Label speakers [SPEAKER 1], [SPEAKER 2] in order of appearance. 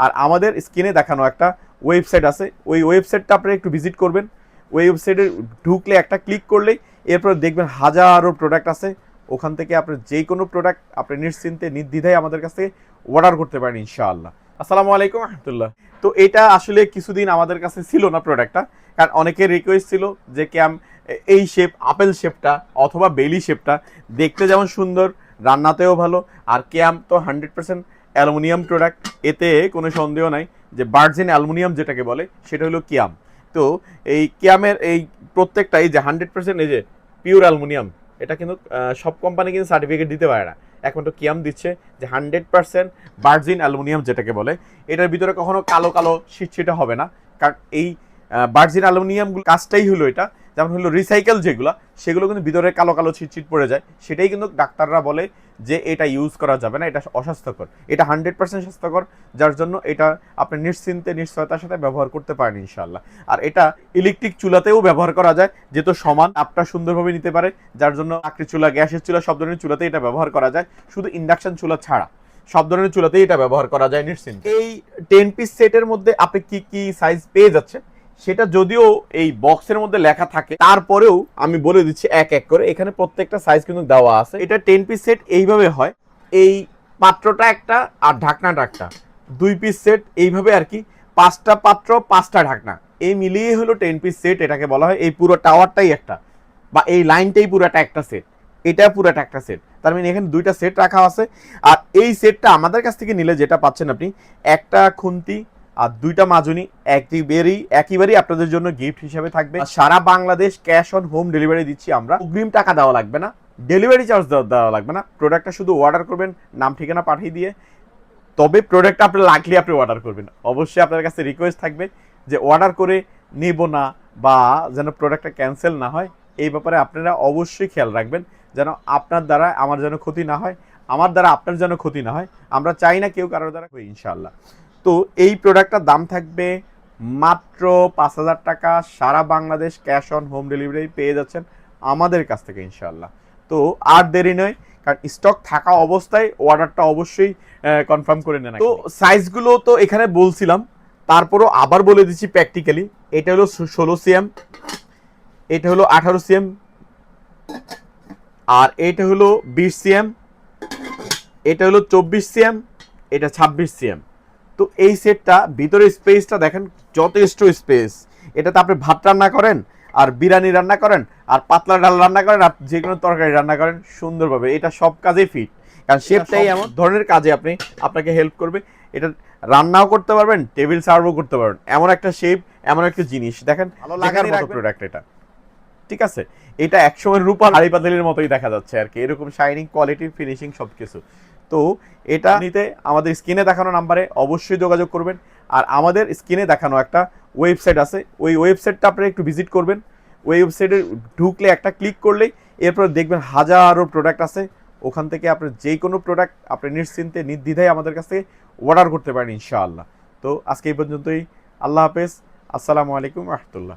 [SPEAKER 1] আর আমাদের স্ক্রিনে দেখানো একটা ওয়েবসাইট আছে, ওই ওয়েবসাইটটা আপনারা একটু ভিজিট করবেন। ওই ওয়েবসাইটে ঢুকলে একটা ক্লিক করলেই এরপর দেখবেন হাজারো প্রোডাক্ট আছে, ওখান থেকে আপনি যে কোনো প্রোডাক্ট আপনি নিশ্চিন্তে নির্দ্বিধায় আমাদের কাছে অর্ডার করতে পারেন ইনশাআল্লাহ। আসসালামু আলাইকুম রহমতুল্লাহ। তো এটা আসলে কিছুদিন আমাদের কাছে ছিল না প্রোডাক্টটা, কারণ অনেকের রিকোয়েস্ট ছিল যে ক্যাম এই শেপ আপেল শেপটা অথবা বেলি শেপটা দেখতে যেমন সুন্দর, রান্নাতেও ভালো, আর ক্যাম তো 100% অ্যালুমিনিয়াম প্রোডাক্ট, এতে কোনো সন্দেহ নাই যে ভার্জিন অ্যালুমিনিয়াম যেটাকে বলে সেটা হলো কিয়াম। তো এই কিয়ামের এই প্রত্যেকটা এই যে 100% এই যে পিওর অ্যালুমিনিয়াম, এটা কিন্তু সব কোম্পানি কিন্তু সার্টিফিকেট দিতে পারে না, একমাত্র কিয়াম দিচ্ছে যে 100% ভার্জিন অ্যালুমিনিয়াম যেটাকে বলে। এটার ভিতরে কখনো কালো কালো ছিটছিটে হবে না, কারণ এই ভার্জিন অ্যালুমিনিয়ামগুলো কাজটাই হলো এটা, যেমন হলো রিসাইকেল যেগুলো, সেগুলো কিন্তু ভিতরে কালো কালো ছিটছিট পড়ে যায়, সেটাই কিন্তু ডাক্তাররা বলে যে এটা ইউজ করা যাবে না, এটা অস্বাস্থ্যকর। এটা 100% স্বাস্থ্যকর, যার জন্য এটা আপনি নিশ্চিন্তে নিশ্চয়তার সাথে ব্যবহার করতে পারেন ইনশাআল্লাহ। আর এটা ইলেকট্রিক চুলাতেও ব্যবহার করা যায়, যেহেতু সমান আপটা সুন্দরভাবে নিতে পারে, যার জন্য লাকড়ি চুলা, গ্যাসের চুলা, সব ধরনের চুলাতেই এটা ব্যবহার করা যায়, শুধু ইন্ডাকশন চুলা ছাড়া সব ধরনের চুলাতেই এটা ব্যবহার করা যায় নিশ্চিন্তে। এই 10 পিস সেটের মধ্যে আপনি কি কি সাইজ পেয়ে যাচ্ছেন সেটা যদিও এই বক্সের মধ্যে লেখা থাকে, তারপরেও আমি বলে দিচ্ছি এক এক করে, এখানে প্রত্যেকটা সাইজ কিন্তু দেওয়া আছে। এটা 10 পিস সেট এইভাবে হয়, এই পাত্রটা একটা আর ঢাকনাটা একটা, 2 পিস সেট এইভাবে আর কি, 5টা পাত্র 5টা ঢাকনা, এই মিলিয়ে হলো 10 পিস সেট, এটাকে বলা হয়। এই পুরো টাওয়ারটাই একটা, বা এই লাইনটাই পুরোটা একটা সেট, এটা পুরোটা একটা সেট, তার মানে এখানে 2টা সেট রাখা আছে। আর এই সেটটা আমাদের কাছ থেকে নিলে যেটা পাচ্ছেন আপনি, একটা খুন্তি আর 2টা মাজুনি একেবারেই আপনাদের জন্য গিফট হিসেবে থাকবে। সারা Bangladesh cash on home delivery দিচ্ছি আমরা, অগ্রিম টাকা দেওয়া লাগবে না, ডেলিভারি চার্জ দেওয়া লাগবে না। প্রোডাক্টটা শুধু অর্ডার করবেন, নাম ঠিকানা পাঠিয়ে দিয়ে, তবে প্রোডাক্টটা আপনার লাগলে আপনি অর্ডার করবেন। অবশ্যই আপনার কাছে রিকোয়েস্ট থাকবে যে অর্ডার করে নেব না, বা যেন প্রোডাক্টটা ক্যান্সেল না হয়, এই ব্যাপারে আপনারা অবশ্যই খেয়াল রাখবেন, যেন আপনার দ্বারা আমার যেন ক্ষতি না হয়, আমার দ্বারা আপনার যেন ক্ষতি না হয়। আমরা চাই না কেউ কারোর দ্বারা হয় ইনশাআল্লাহ। তো এই প্রোডাক্টটার দাম থাকবে মাত্র 5,000 টাকা, সারা Bangladesh cash on home delivery পেয়ে যাচ্ছেন আমাদের কাছ থেকে ইনশাআল্লাহ। তো আর দেরি নয়, কারণ স্টক থাকা অবস্থায় অর্ডারটা অবশ্যই কনফার্ম করে নেন। তো সাইজগুলো তো এখানে বলছিলাম, তারপরও আবার বলে দিচ্ছি প্র্যাকটিক্যালি। এটা হলো 16 সিএম, এটা হলো 18 সিএম, আর এটা হলো 20 সিএম, এটা হলো 24 সিএম, এটা 26 সিএম। তো এই সেটটা ভিতরে স্পেসটা দেখেন, যথেষ্ট স্পেস। এটাতে আপনি ভাত রান্না করেন, আর বিরিয়ানি রান্না করেন, আর পাতলা ডাল রান্না করেন, আর যে কোনো তরকারি রান্না করেন সুন্দরভাবে, এটা সব কাজে ফিট, কারণ শেপটাই এমন ধরনের কাজে আপনাকে হেল্প করবে। এটা রান্নাও করতে পারবেন, টেবিল সার্ভও করতে পারবেন, এমন একটা শেপ, এমন একটা জিনিস দেখেন, ভালো লাগার মতো প্রোডাক্ট এটা। ঠিক আছে, এটা একসময় রূপার হাড়ি পাতিলের মতোই দেখা যাচ্ছে আর কি, এরকম শাইনিং, কোয়ালিটি, ফিনিশিং সবকিছু। তো এটা নিতে আমাদের স্ক্রিনে দেখানো নাম্বারে অবশ্যই যোগাযোগ করবেন। আর আমাদের স্ক্রিনে দেখানো একটা ওয়েবসাইট আছে, ওই ওয়েবসাইটটা আপনারা একটু ভিজিট করবেন। ওই ওয়েবসাইটে ঢুকলে একটা ক্লিক করলেই এরপর দেখবেন হাজারো প্রোডাক্ট আছে, ওখান থেকে আপনি যে কোনো প্রোডাক্ট আপনি নিশ্চিন্তে নির্দ্বিধায় আমাদের কাছ থেকে অর্ডার করতে পারেন ইনশাআল্লাহ। তো আজকে এই পর্যন্তই, আল্লাহ হাফেজ, আসসালামু আলাইকুম রহমতুল্লাহ।